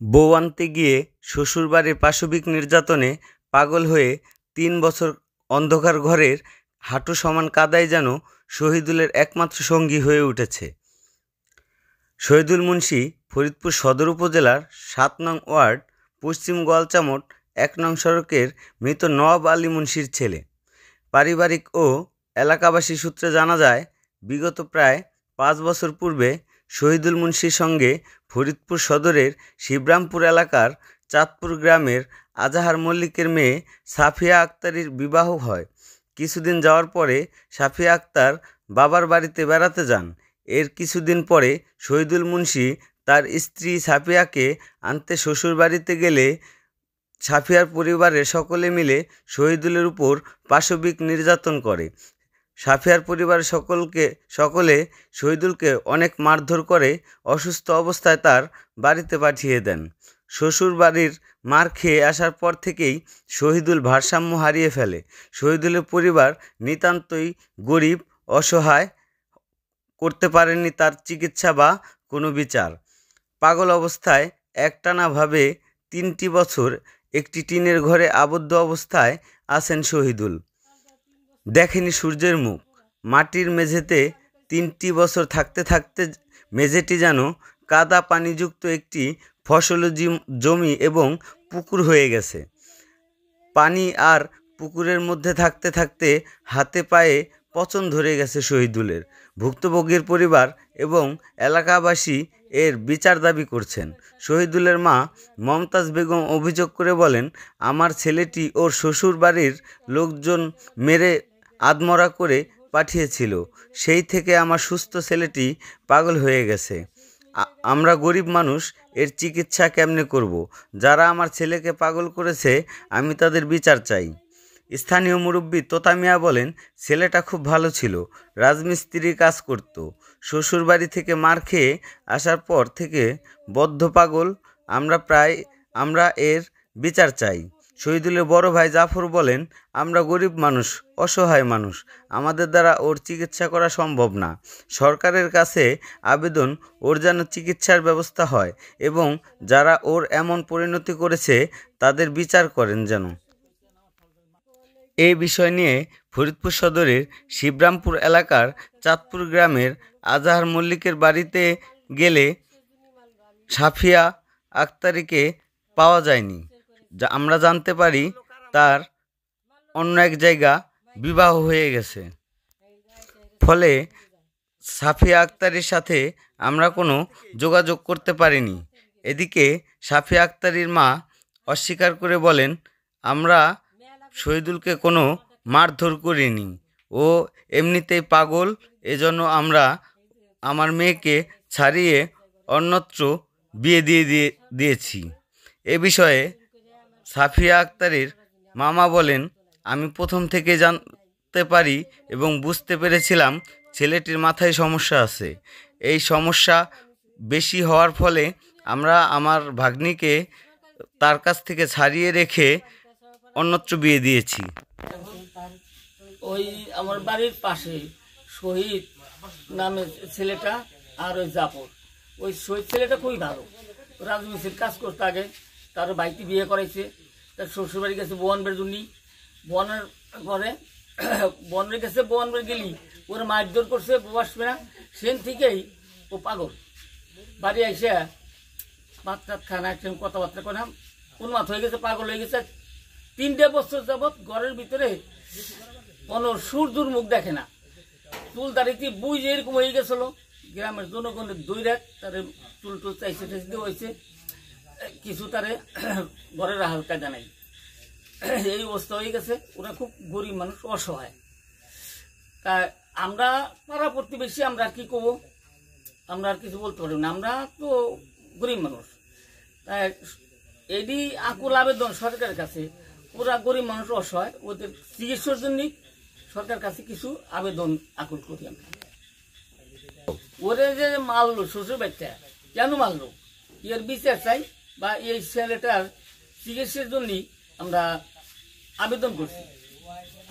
বউ আনতে গিয়ে শ্বশুরবাড়ির পাশবিক নির্যাতনে পাগল হয়ে ৩ বছর অন্ধকার ঘরের হাঁটু সমান কাদাই যেন শহীদুলের একমাত্র সঙ্গী হয়ে উঠেছে। শহীদুল মুন্সী ফরিদপুর সদর উপজেলার ৭ নং ওয়ার্ড পশ্চিম গোয়ালচামট ১ নং সড়কের মৃত নওয়াব আলী মুন্সীর ছেলে। পারিবারিক ও এলাকাবাসী সূত্রে জানা যায়, বিগত প্রায় ৫ বছর পূর্বে শহীদুল মুন্সীর সঙ্গে ফরিদপুর সদরের শিবরামপুর এলাকার চাঁদপুর গ্রামের আজাহার মল্লিকের মেয়ে সাফিয়া আক্তারের বিবাহ হয়। কিছুদিন যাওয়ার পরে সাফিয়া আক্তার বাবার বাড়িতে বেড়াতে যান। এর কিছুদিন পরে শহীদুল মুন্সী তার স্ত্রী সাফিয়াকে আনতে শ্বশুরবাড়িতে গেলে সাফিয়ার পরিবারের সকলে মিলে শহীদুলের উপর পাশবিক নির্যাতন করে। সাফিয়ার পরিবারের সকলে শহীদুলকে অনেক মারধর করে অসুস্থ অবস্থায় তার বাড়িতে পাঠিয়ে দেন। শ্বশুর বাড়ির মার খেয়ে আসার পর থেকেই শহীদুল ভারসাম্য হারিয়ে ফেলে। শহীদুলের পরিবার নিতান্তই গরিব, অসহায়, করতে পারেননি তার চিকিৎসা বা কোনো বিচার। পাগল অবস্থায় একটানাভাবে ৩টি বছর একটি টিনের ঘরে আবদ্ধ অবস্থায় আছেন শহীদুল। দেখেনি সূর্যের মুখ। মাটির মেঝেতে ৩টি বছর থাকতে থাকতে মেঝেটি যেন কাদা পানিযুক্ত একটি ফসলি জমি এবং পুকুর হয়ে গেছে। পানি আর পুকুরের মধ্যে থাকতে থাকতে হাতে পায়ে পচন ধরে গেছে শহীদুলের। ভুক্তভোগীর পরিবার এবং এলাকাবাসী এর বিচার দাবি করছেন। শহীদুলের মা মমতাজ বেগম অভিযোগ করে বলেন, আমার ছেলেটি ওর শ্বশুর বাড়ির লোকজন মেরে আধমরা করে পাঠিয়েছিল। সেই থেকে আমার সুস্থ ছেলেটি পাগল হয়ে গেছে। আমরা গরিব মানুষ, এর চিকিৎসা কেমনে করব? যারা আমার ছেলেকে পাগল করেছে আমি তাদের বিচার চাই। স্থানীয় মুরব্বী তোতা মিয়া বলেন, ছেলেটা খুব ভালো ছিল, রাজমিস্ত্রির কাজ করত। শ্বশুরবাড়ি থেকে মার খেয়ে আসার পর থেকে বদ্ধ পাগল। আমরা এর বিচার চাই। শহীদুলের বড় ভাই জাফর বলেন, আমরা গরিব মানুষ, অসহায় মানুষ, আমাদের দ্বারা ওর চিকিৎসা করা সম্ভব না। সরকারের কাছে আবেদন, ওর যেন চিকিৎসার ব্যবস্থা হয় এবং যারা ওর এমন পরিণতি করেছে তাদের বিচার করেন যেন। এই বিষয় নিয়ে ফরিদপুর সদরের শিবরামপুর এলাকার চাঁদপুর গ্রামের আজাহার মল্লিকের বাড়িতে গেলে সাফিয়া আক্তারকে পাওয়া যায়নি। আমরা জানতে পারি তার অন্য এক জায়গা বিবাহ হয়ে গেছে। ফলে সাফিয়া আক্তারের সাথে আমরা কোনো যোগাযোগ করতে পারিনি। এদিকে সাফিয়া আক্তারের মা অস্বীকার করে বলেন, আমরা শহীদুলকে কোনো মারধর করিনি, ও এমনিতেই পাগল, এজন্য আমরা আমার মেয়েকে ছাড়িয়ে অন্যত্র বিয়ে দিয়েছি। এ বিষয়ে সাফিয়া আক্তারের মামা বলেন, আমি প্রথম থেকে জানতে পারি এবং বুঝতে পেরেছিলাম ছেলেটির মাথায় সমস্যা আছে। এই সমস্যা বেশি হওয়ার ফলে আমরা আমার ভাগ্নিকে তার কাছ থেকে ছাড়িয়ে রেখে অন্যত্র বিয়ে দিয়েছি। ওই আমার বাড়ির পাশে শহীদ নামে ছেলেটা আর ওই জাফর, ওই শহীদ ছেলেটা খুবই ভালো, রাজমিস্ত্রির কাজ করতে আগে। তার ভাইটি বিয়ে করাইছে, তার শ্বশুরবাড়ি গেছে বোয়ানবের জন্য। বোয়ানের পরে বোয়ানের গেছে, বোয়ানবের গেলি ওর মারধর করছে, বসবে না। সেন থেকেই ও পাগল। বাড়ি এসে ভাত টাত খানা একসঙ্গে কথাবার্তা করে উন্মাদ হয়ে গেছে, পাগল হয়ে গেছে। 3টে বছর যাবৎ ঘরের ভিতরে কোনো সূর্যর মুখ দেখে না। চুল দাঁড়িয়ে বুঝ এরকম হয়ে গেছিল। গ্রামের জনগণের 2 রাত তারে চুল টুল চাইছে হয়েছে, কিছু তারে ঘরের হালকা জানাই। এই অবস্থা হয়ে গেছে। ওরা খুব গরিব মানুষ, অসহায়। তা আমরা পাড়া প্রতিবেশী, আমরা কি করবো? আমরা আর কিছু বলতে পারবো না, আমরা তো গরিব মানুষ। তাই এটি আকুল আবেদন সরকারের কাছে, ওরা গরিব মানুষ, অসহায়, ওদের চিকিৎসার জন্য সরকারের কাছে কিছু আবেদন আকুল করি আমরা। ওরে যে মারলো শ্বশুর বাচ্চা, কেন মারলো এর বিচার চাই, বা এই ছেলেটার চিকিৎসার জন্য আমরা আবেদন করছি।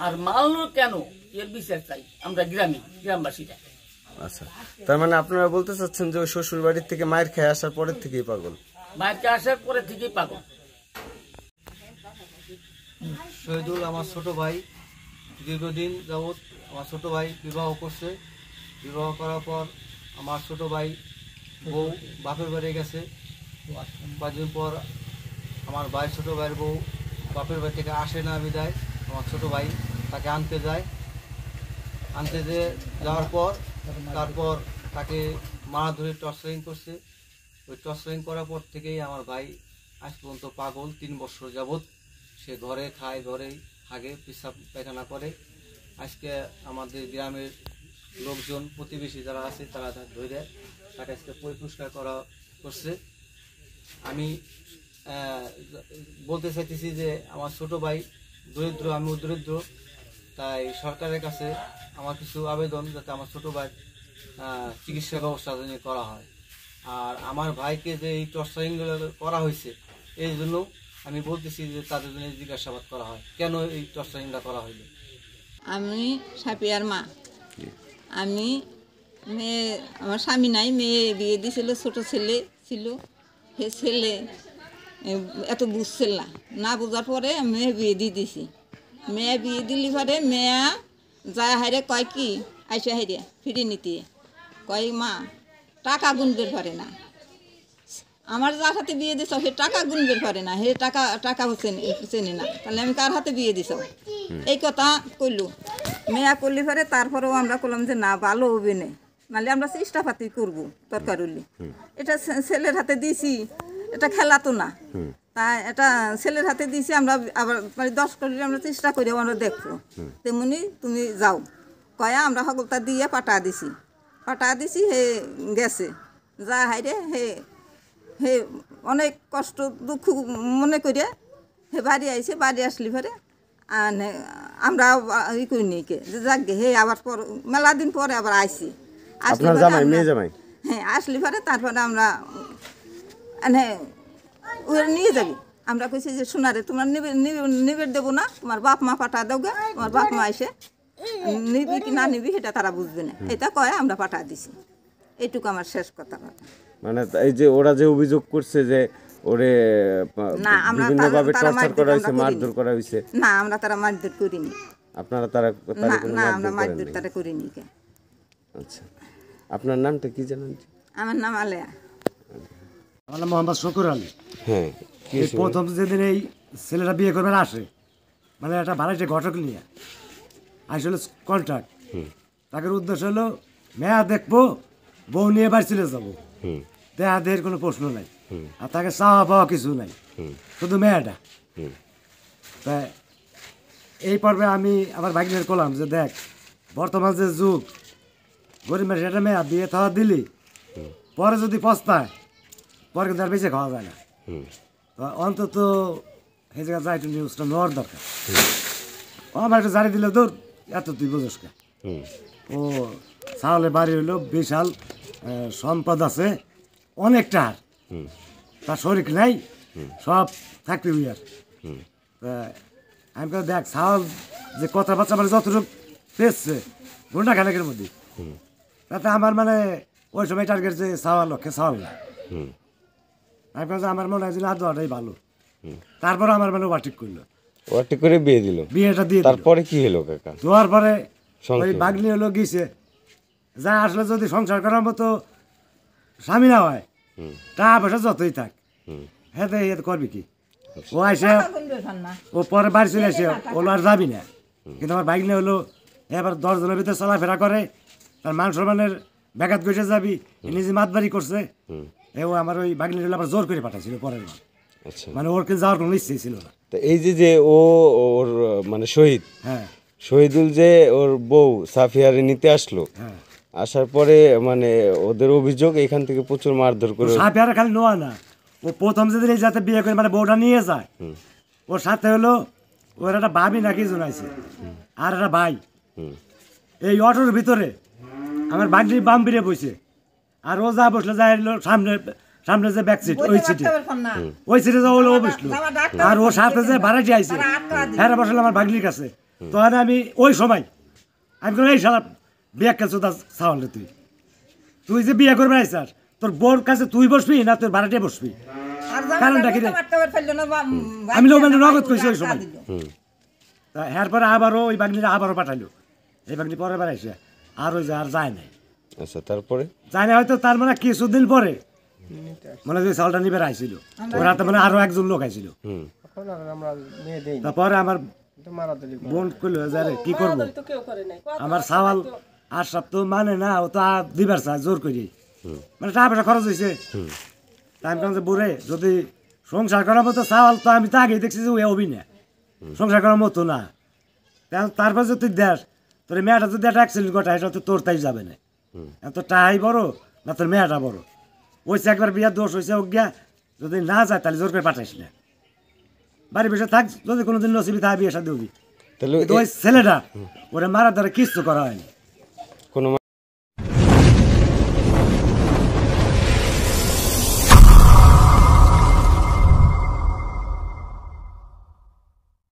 আর মারলো কেন এর বিচার চাই আমরা গ্রামবাসীরা। আচ্ছা, তার মানে আপনারা বলতে চাচ্ছেন যে শ্বশুর বাড়ির থেকে মায়ের খেয়ে আসার পরের থেকেই পাগল? বাইরে আসার পরে থেকেই পাগল। শহীদুল আমার ছোট ভাই, দীর্ঘদিন যাবৎ আমার ছোট ভাই বিবাহ করছে। বিবাহ করার পর আমার ছোট ভাই বউ বাপের বাড়ি গেছে। কয়েকদিন পর আমার ভাই ছোট ভাইয়ের বউ বাপের বাড়ি থেকে আসে না বিদায় আমার ছোট ভাই তাকে আনতে যায়। আনতে যাওয়ার পর তারপর তাকে মারাধরে টর্চারিং করছে। ওই টর্চারিং করার পর থেকেই আমার ভাই আজ পর্যন্ত পাগল। 3 বছর যাবৎ সে ঘরে খায়, ঘরেই হাগে, পেশাব পায়খানা করে। আজকে আমাদের গ্রামের লোকজন, প্রতিবেশী যারা আছে তারা ধরে তাকে আজকে পরিষ্কার করছে। আমি বলতে চাইতেছি যে আমার ছোট ভাই দরিদ্র, আমিও দরিদ্র, তাই সরকারের কাছে আমার কিছু আবেদন যাতে আমার ছোট ভাই চিকিৎসা ব্যবস্থা করা হয়। আর আমার ভাইকে যে এই টর্চারিং করা হয়েছে এই জন্য আমি বলতেছি যে তাদের জন্য জিজ্ঞাসাবাদ করা হয়, কেন এই টর্চারিংটা করা হইল। আমি সাপিয়ার মা। আমি মেয়ে, আমার স্বামী নাই, মেয়ে বিয়ে দিয়েছিল, ছোটো ছেলে ছিল। সে ছেলে এত বুঝছিল না, না বোঝার পরে মেয়ে বিয়ে দিয়ে দিছি। মেয়ে বিয়ে দিলি পরে মেয়া যায় হাইরে কয় কি আইসা হাইরে ফিরে নিতে কয় মা টাকা গুনবের পারে না। আমার যার হাতে বিয়ে দিছ সে টাকা গুনবের পারে না, হে টাকা টাকা চেনে না, তাহলে আমি কার হাতে বিয়ে দিছ? এই কথা কইল। মেয়া করলি পরে তারপরেও আমরা করলাম যে না ভালো হবে না, নাহলে আমরা চেষ্টা পাতি করবো দরকার হলে। এটা ছেলের হাতে দিয়েছি, এটা খেলা তো না, তাই এটা ছেলের হাতে দিয়েছি। আমরা আবার মানে 10 করলে আমরা চেষ্টা করি আমরা দেখবো, তেমনি তুমি যাও কয়া আমরা সকলটা দিয়ে পাঠা দিছি। হে গেছে যা হাইরে হে হে অনেক কষ্ট দুঃখ মনে করে হে বাড়ি আইছে। বাড়ি আসলি পরে আমরা ই করি নি কে যে যাক গে হে আবার পর মেলা দিন পরে আবার আইছি। হ্যাঁ আসলি পরে তারপরে আমরা ওরা নিয়ে যাবি। আমরা কইছি যে সোনারে তোমার নিবের দেবো না, তোমার বাপ মা পাঠা দাও গে, তোমার বাপ মা এসে নিবি কি না নিবি সেটা তারা বুঝবে না, এটা কয়ে আমরা পাঠা দিছি। এইটুকু আমার শেষ কথা। মানে এই যে ওরা যে অভিযোগ করছে যে ওরে বিভিন্নভাবে টর্চার করা হয়েছে, মারধর করা হয়েছে, না আমরা তারা মারধর করিনি। আপনারা না আমরা মারধর তারা করিনি কে। আচ্ছা, আপনার নামটা কি জানেন? আমার নাম আলেয়া। আমার নাম মোহাম্মদ শকুর আলী। হ্যাঁ, এই প্রথম যেদিন এই ছেলেরা বিয়ে করবেন আসে, মানে একটা ভাড়াটে ঘটক নিয়ে আসলে কন্ট্রাক্ট। তাদের উদ্দেশ্য হলো মেয়া দেখবো, বউ নিয়ে বাড়ি চলে যাবো, দেহা দেহের কোনো প্রশ্ন নাই, আর তাকে চাওয়া পাওয়া কিছু নাই, শুধু মেয়াটা। তাই এই পর্বে আমি আমার ভাগ্নের করলাম যে দেখ বর্তমান যে যুগ, গরিব মানুষ একটা মেয়া বিয়ে থাওয়া দিলি পরে যদি পস্তায় পরে কিন্তু আর বেঁচে খাওয়া যায় না। তো অন্তত এই জায়গায় যা একটু নিউজটা নেওয়ার দরকার। আমার একটু জানিয়ে দিলে তোর এত তুই বোঝস কে। ও চাউলে বাড়ি হইলো, বিশাল সম্পদ আছে, অনেকটা, তার শরীর নাই, সব থাকবি আর। আমি দেখ চাউল যে কথা বাচ্চা মানে যতটুকু পেয়েছে ঘন্টা খানেকের মধ্যে, তাতে আমার মানে ওই সময় টার্গেট যে চাওয়ার লক্ষ্যে চাওয়াল না। আমি আমার মনে হয় যে হাত দেওয়াটাই ভালো। তারপরে আমার মানে ওভারটেক করলো, ওভারটেক করে বিয়ে দিল, বিয়েটা দিয়ে তারপরে কি হলো কাকা? দেওয়ার পরে ওই বাগনি হলো গিয়েছে, যা আসলে যদি সংসার করার মতো স্বামী না হয়, টাকা পয়সা যতই থাক, হ্যাঁ করবি কি? ও আসে ও পরে বাড়ি চলে আসে, ওলো আর যাবি না। কিন্তু আমার বাগনি হলো এবার 10 জনের ভিতরে চলাফেরা করে, তার মান সম্মানের ব্যাঘাত ঘটে যাবি, নিজে মাতবাড়ি করছে। ও আমার ওই বাগনি হলো আবার জোর করে পাঠাইছিল পরের বার, মানে ওর কিন্তু যাওয়ার কোনো ইচ্ছেই ছিল না। তো এই যে ওর মানে শহীদ, হ্যাঁ শহীদুল যে ওর বউ সাফিয়ারে নিতে আসলো, হ্যাঁ আসার পরে মানে ওদের অভিযোগ এখান থেকে প্রচুর মারধর করে। সাফিয়ারে খালি নোয়া না, ও প্রথম যেদিন এই যাতে বিয়ে করে মানে বউটা নিয়ে যায়, ওর সাথে হলো ওর একটা ভাবি নাকি জনাইছে আর একটা ভাই। এই অটোর ভিতরে আমার বাগনির বাম বিরে বসে, আর ও যা বসলো যা এলো সামনে যে ব্যাক সিট, ওই সিটে যা ও বসলো, আর ওর সাথে যে ভাড়াটি আইছে হ্যাঁ বসলো আমার বাগনির কাছে। তখন আমি ওই সময় আমি এই সারা বিয়ে কাছে চাওয়াল, তুই যে বিয়ে করবে আইসার তোর বোর কাছে তুই বসবি না তোর ভাড়াটে বসবি? কারণটা কি রে? আমি লোকমান্য নগদ কইছি ওই সময়। তা এরপরে আবারও ওই বাগনিটা আবারও পাঠাইলো, এই বাগনি পরের বার আইসে আর ওই যে আর যায় নাই, আচ্ছা তারপরে যায় না হয়তো তার মানে কিছুদিন পরে মানে যে চাউলটা নিবে আইছিল ওরা তো মানে আরো একজন লোক আইছিল। তারপরে আমার বোন কইলো যে আরে কি করবো, আমার চাওয়াল আশরাফ তো মানে না, ও তো দিবার চায় জোর করি, মানে টাকা পয়সা খরচ হয়েছে। তাই আমি যে বুড়ে যদি সংসার করার মতো চাওয়াল তো আমি তো আগেই দেখছি যে ও হবি না, সংসার করার মতো না। তারপর যদি তুই দেখ তোর মেয়েটা যদি একটা অ্যাক্সিডেন্ট ঘটায় এটা তো তোর তাই যাবে না, তো টাই বড় না তোর মেয়েটা বড়, ওই একবার বিয়ার দোষ হয়েছে অজ্ঞা, যদি না যায় তাহলে জোর করে পাঠাইস না, বাড়ি বসে থাক, যদি কোনোদিন নসিবি থাকে বিয়ে সাথে দিবি। তাহলে কিন্তু ওই ছেলেটা ওরা মারার দ্বারা কিচ্ছু করা হয়নি।